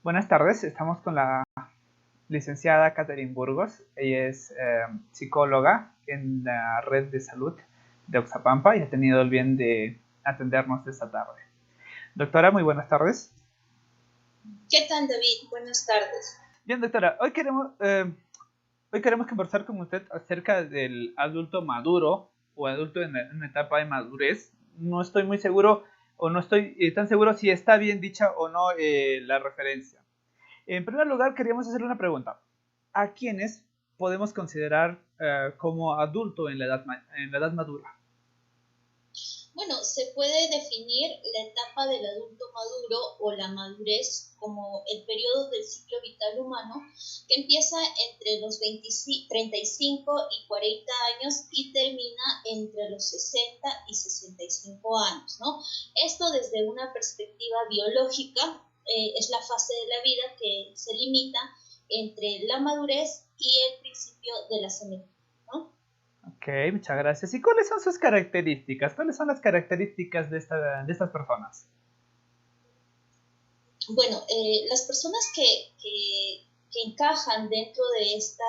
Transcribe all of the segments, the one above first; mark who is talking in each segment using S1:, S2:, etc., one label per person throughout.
S1: Buenas tardes, estamos con la licenciada Catherine Burgos. Ella es psicóloga en la red de salud de Oxapampa y ha tenido el bien de atendernos esta tarde. Doctora, muy buenas tardes.
S2: ¿Qué tal, David? Buenas tardes.
S1: Bien, doctora, hoy queremos conversar con usted acerca del adulto maduro o adulto en una etapa de madurez. No estoy muy seguro o no estoy tan seguro si está bien dicha o no la referencia. En primer lugar, queríamos hacerle una pregunta. ¿A quiénes podemos considerar como adulto en la edad madura?
S2: Bueno, se puede definir la etapa del adulto maduro o la madurez como el periodo del ciclo vital humano que empieza entre los 35 y 40 años y termina entre los 60 y 65 años, ¿no? Esto desde una perspectiva biológica es la fase de la vida que se limita entre la madurez y el principio de la senectud, ¿no?
S1: Ok, muchas gracias. ¿Y cuáles son sus características? ¿Cuáles son las características de estas personas?
S2: Bueno, las personas que encajan dentro de esta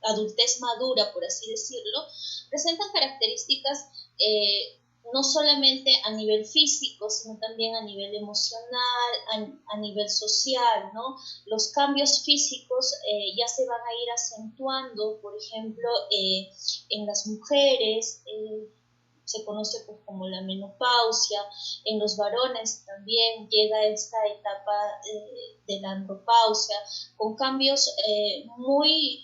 S2: adultez madura, por así decirlo, presentan características no solamente a nivel físico, sino también a nivel emocional, a nivel social, ¿no? Los cambios físicos ya se van a ir acentuando, por ejemplo, en las mujeres, se conoce pues, como la menopausia. En los varones también llega esta etapa de la andropausia, con cambios muy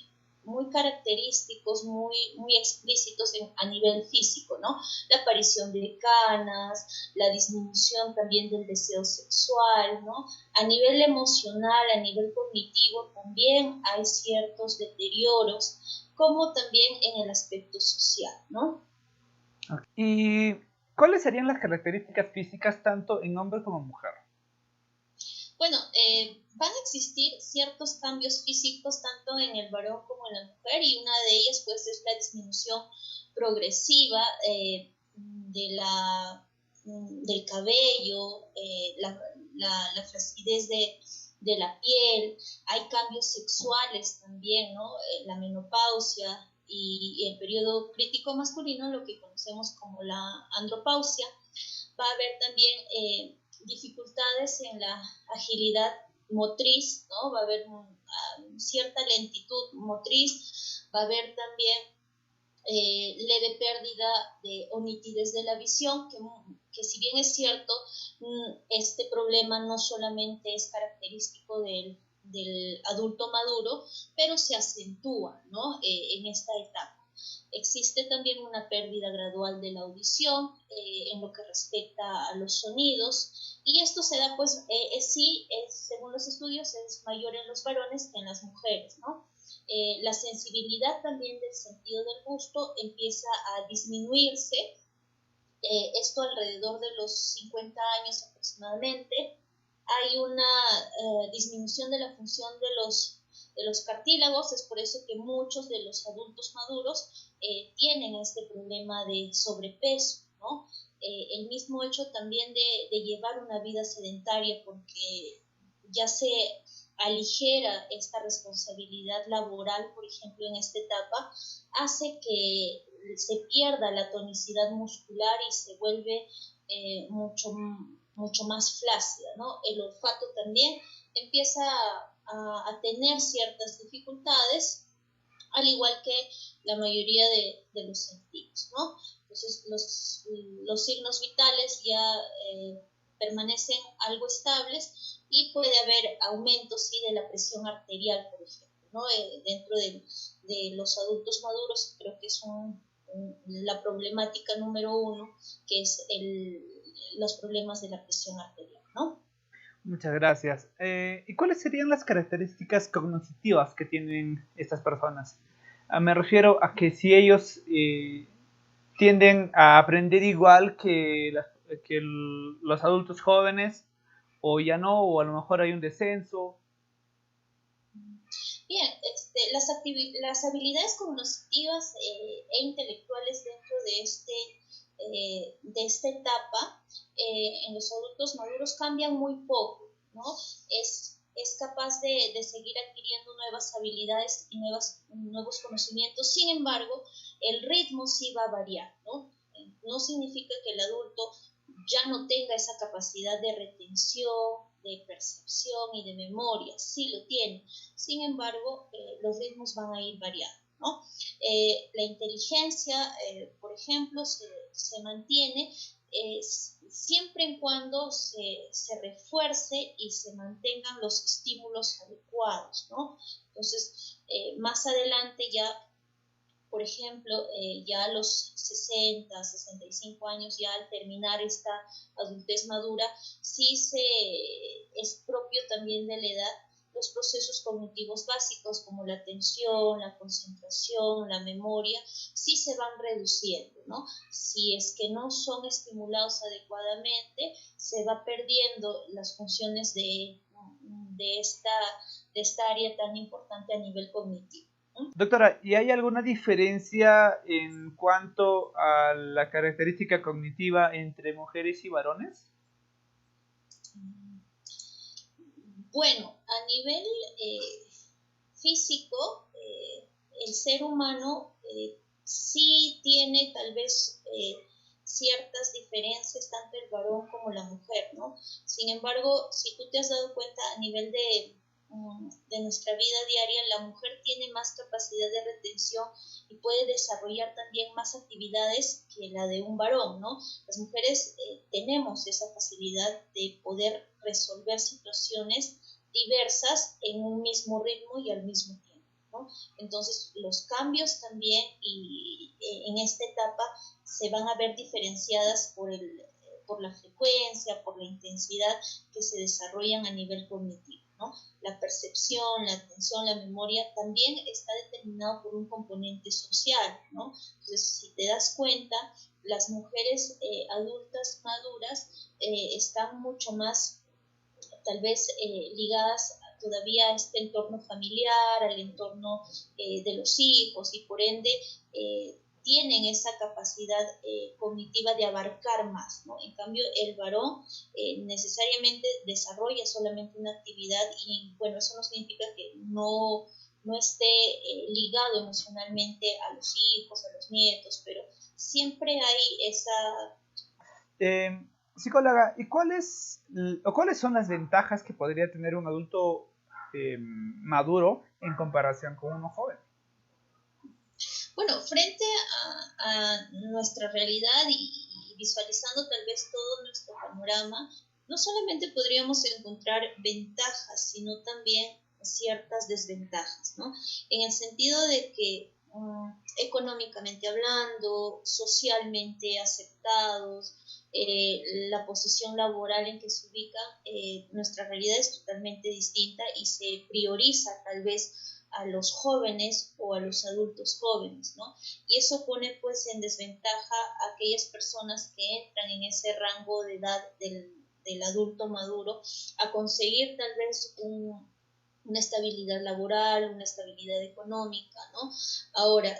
S2: característicos, muy explícitos a nivel físico, ¿no? La aparición de canas, la disminución también del deseo sexual, ¿no? A nivel emocional, a nivel cognitivo también hay ciertos deterioros, como también en el aspecto social, ¿no?
S1: ¿Y cuáles serían las características físicas tanto en hombre como en mujer?
S2: Bueno, van a existir ciertos cambios físicos tanto en el varón como en la mujer y una de ellas pues es la disminución progresiva del cabello, la flacidez de la piel. Hay cambios sexuales también, ¿no? La menopausia y el periodo crítico masculino, lo que conocemos como la andropausia. Va a haber también dificultades en la agilidad motriz, ¿no? Va a haber cierta lentitud motriz, va a haber también leve pérdida o nitidez de la visión, que si bien es cierto, este problema no solamente es característico del adulto maduro, pero se acentúa, ¿no? En esta etapa. Existe también una pérdida gradual de la audición en lo que respecta a los sonidos, y esto se da, pues, según los estudios, es mayor en los varones que en las mujeres, ¿no? La sensibilidad también del sentido del gusto empieza a disminuirse, esto alrededor de los 50 años aproximadamente. Hay una disminución de la función de los cartílagos, es por eso que muchos de los adultos maduros tienen este problema de sobrepeso, ¿no? El mismo hecho también de llevar una vida sedentaria, porque ya se aligera esta responsabilidad laboral, por ejemplo, en esta etapa, hace que se pierda la tonicidad muscular y se vuelve mucho más flácida, ¿no? El olfato también empieza a tener ciertas dificultades, al igual que la mayoría de los sentidos, ¿no? Entonces, los signos vitales ya permanecen algo estables y puede haber aumentos, sí, de la presión arterial, por ejemplo, ¿no? Dentro de los adultos maduros creo que es la problemática número uno, que es los problemas de la presión arterial, ¿no?
S1: Muchas gracias. ¿Y cuáles serían las características cognitivas que tienen estas personas? Me refiero a que si ellos tienden a aprender igual que los adultos jóvenes, o ya no, o a lo mejor hay un descenso.
S2: Bien, las habilidades cognitivas e intelectuales dentro de esta etapa en los adultos maduros cambian muy poco. ¿no? Es capaz de seguir adquiriendo nuevas habilidades y nuevos conocimientos. Sin embargo, el ritmo sí va a variar, ¿no? No significa que el adulto ya no tenga esa capacidad de retención, de percepción y de memoria, sí lo tiene. Sin embargo, los ritmos van a ir variando, ¿no? La inteligencia, por ejemplo, se mantiene siempre y cuando se refuerce y se mantengan los estímulos adecuados, ¿no? Entonces, más adelante ya, por ejemplo, ya a los 60, 65 años, ya al terminar esta adultez madura, sí es propio también de la edad los procesos cognitivos básicos como la atención, la concentración, la memoria, sí se van reduciendo, ¿no? Si es que no son estimulados adecuadamente, se va perdiendo las funciones de esta, de esta área tan importante a nivel cognitivo.
S1: Doctora, ¿y hay alguna diferencia en cuanto a la característica cognitiva entre mujeres y varones?
S2: Bueno, a nivel físico, el ser humano sí tiene tal vez ciertas diferencias, tanto el varón como la mujer, ¿no? Sin embargo, si tú te has dado cuenta a nivel de nuestra vida diaria, la mujer tiene más capacidad de retención y puede desarrollar también más actividades que la de un varón, ¿no? Las mujeres tenemos esa facilidad de poder resolver situaciones diversas en un mismo ritmo y al mismo tiempo, ¿no? Entonces, los cambios también en esta etapa se van a ver diferenciadas por la frecuencia, por la intensidad que se desarrollan a nivel cognitivo, ¿no? La percepción, la atención, la memoria también está determinado por un componente social, ¿no? Entonces, si te das cuenta, las mujeres adultas maduras están mucho más tal vez ligadas todavía a este entorno familiar, al entorno de los hijos y por ende tienen esa capacidad cognitiva de abarcar más, ¿no? En cambio, el varón necesariamente desarrolla solamente una actividad y bueno, eso no significa que no esté ligado emocionalmente a los hijos, a los nietos, pero siempre hay esa...
S1: Eh, Psicóloga, ¿y cuáles son las ventajas que podría tener un adulto maduro en comparación con uno joven?
S2: Bueno, frente a nuestra realidad y visualizando tal vez todo nuestro panorama, no solamente podríamos encontrar ventajas, sino también ciertas desventajas, ¿no? En el sentido de que económicamente hablando, socialmente aceptados, la posición laboral en que se ubican, nuestra realidad es totalmente distinta y se prioriza tal vez a los jóvenes o a los adultos jóvenes, ¿no? Y eso pone pues en desventaja a aquellas personas que entran en ese rango de edad del adulto maduro a conseguir tal vez una estabilidad laboral, una estabilidad económica, ¿no? Ahora,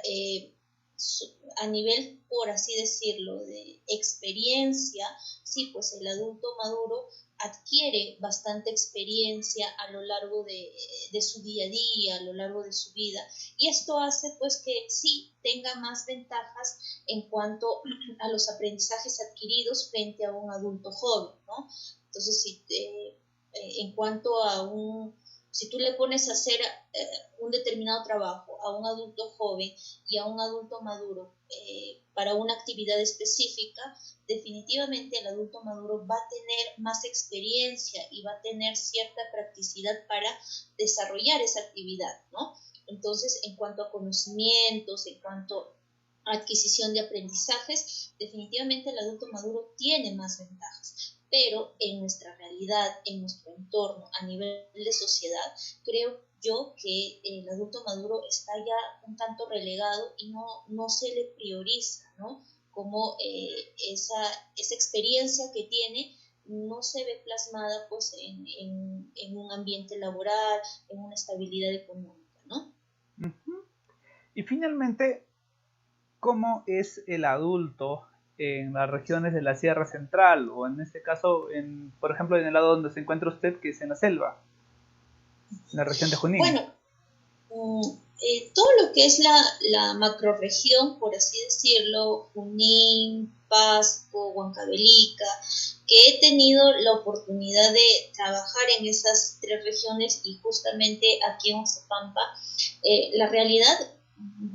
S2: a nivel, por así decirlo, de experiencia, sí, pues el adulto maduro adquiere bastante experiencia a lo largo de su día a día, a lo largo de su vida, y esto hace pues que sí tenga más ventajas en cuanto a los aprendizajes adquiridos frente a un adulto joven, ¿no? Entonces, en cuanto a si tú le pones a hacer un determinado trabajo a un adulto joven y a un adulto maduro para una actividad específica, definitivamente el adulto maduro va a tener más experiencia y va a tener cierta practicidad para desarrollar esa actividad, ¿no? Entonces, en cuanto a conocimientos, en cuanto a adquisición de aprendizajes, definitivamente el adulto maduro tiene más ventajas. Pero en nuestra realidad, en nuestro entorno, a nivel de sociedad, creo yo que el adulto maduro está ya un tanto relegado y no se le prioriza, ¿no? Como esa experiencia que tiene no se ve plasmada pues en un ambiente laboral, en una estabilidad económica, ¿no?
S1: Y finalmente, ¿cómo es el adulto en las regiones de la Sierra Central, o en este caso, por ejemplo, en el lado donde se encuentra usted, que es en la selva, en la región de Junín.
S2: Bueno, todo lo que es la macrorregión, por así decirlo, Junín, Pasco, Huancavelica, que he tenido la oportunidad de trabajar en esas tres regiones y justamente aquí en Oxapampa, la realidad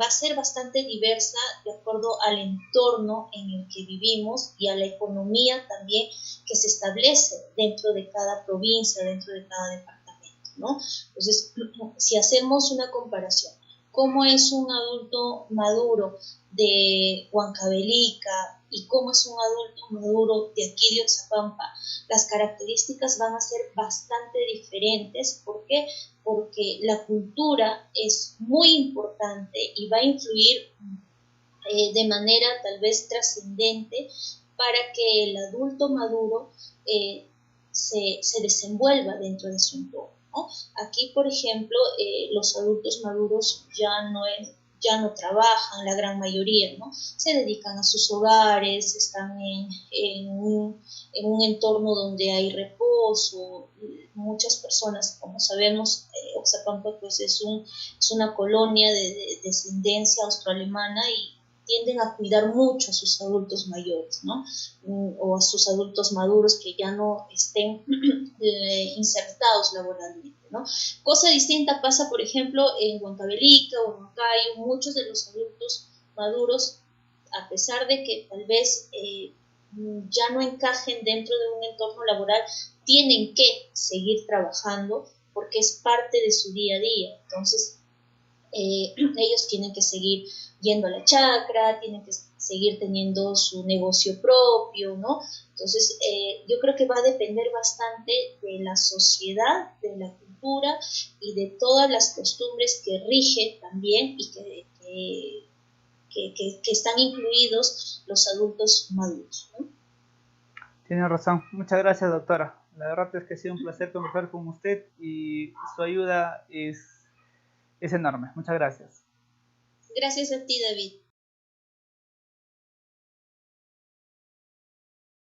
S2: va a ser bastante diversa de acuerdo al entorno en el que vivimos y a la economía también que se establece dentro de cada provincia, dentro de cada departamento, ¿no? Entonces, si hacemos una comparación, ¿cómo es un adulto maduro de Huancavelica y cómo es un adulto maduro de aquí de Oxapampa? Las características van a ser bastante diferentes. ¿Por qué? Porque la cultura es muy importante y va a influir de manera tal vez trascendente para que el adulto maduro se desenvuelva dentro de su entorno, ¿no? Aquí, por ejemplo, los adultos maduros ya no trabajan, la gran mayoría, ¿no? Se dedican a sus hogares, están en un entorno donde hay reposo. Muchas personas, como sabemos, Oxapampa pues es una colonia de descendencia austroalemana y tienden a cuidar mucho a sus adultos mayores, ¿no? O a sus adultos maduros que ya no estén insertados laboralmente, ¿no? Cosa distinta pasa, por ejemplo, en Huancavelica o en Huancayo. Muchos de los adultos maduros, a pesar de que tal vez ya no encajen dentro de un entorno laboral, tienen que seguir trabajando porque es parte de su día a día. Entonces, ellos tienen que seguir yendo a la chacra, tienen que seguir teniendo su negocio propio, ¿no? Entonces, yo creo que va a depender bastante de la sociedad, de la cultura y de todas las costumbres que rige también y que están incluidos los adultos maduros, ¿no?
S1: Tiene razón. Muchas gracias, doctora. La verdad es que ha sido un placer conversar con usted y su ayuda es enorme. Muchas gracias.
S2: Gracias a ti, David.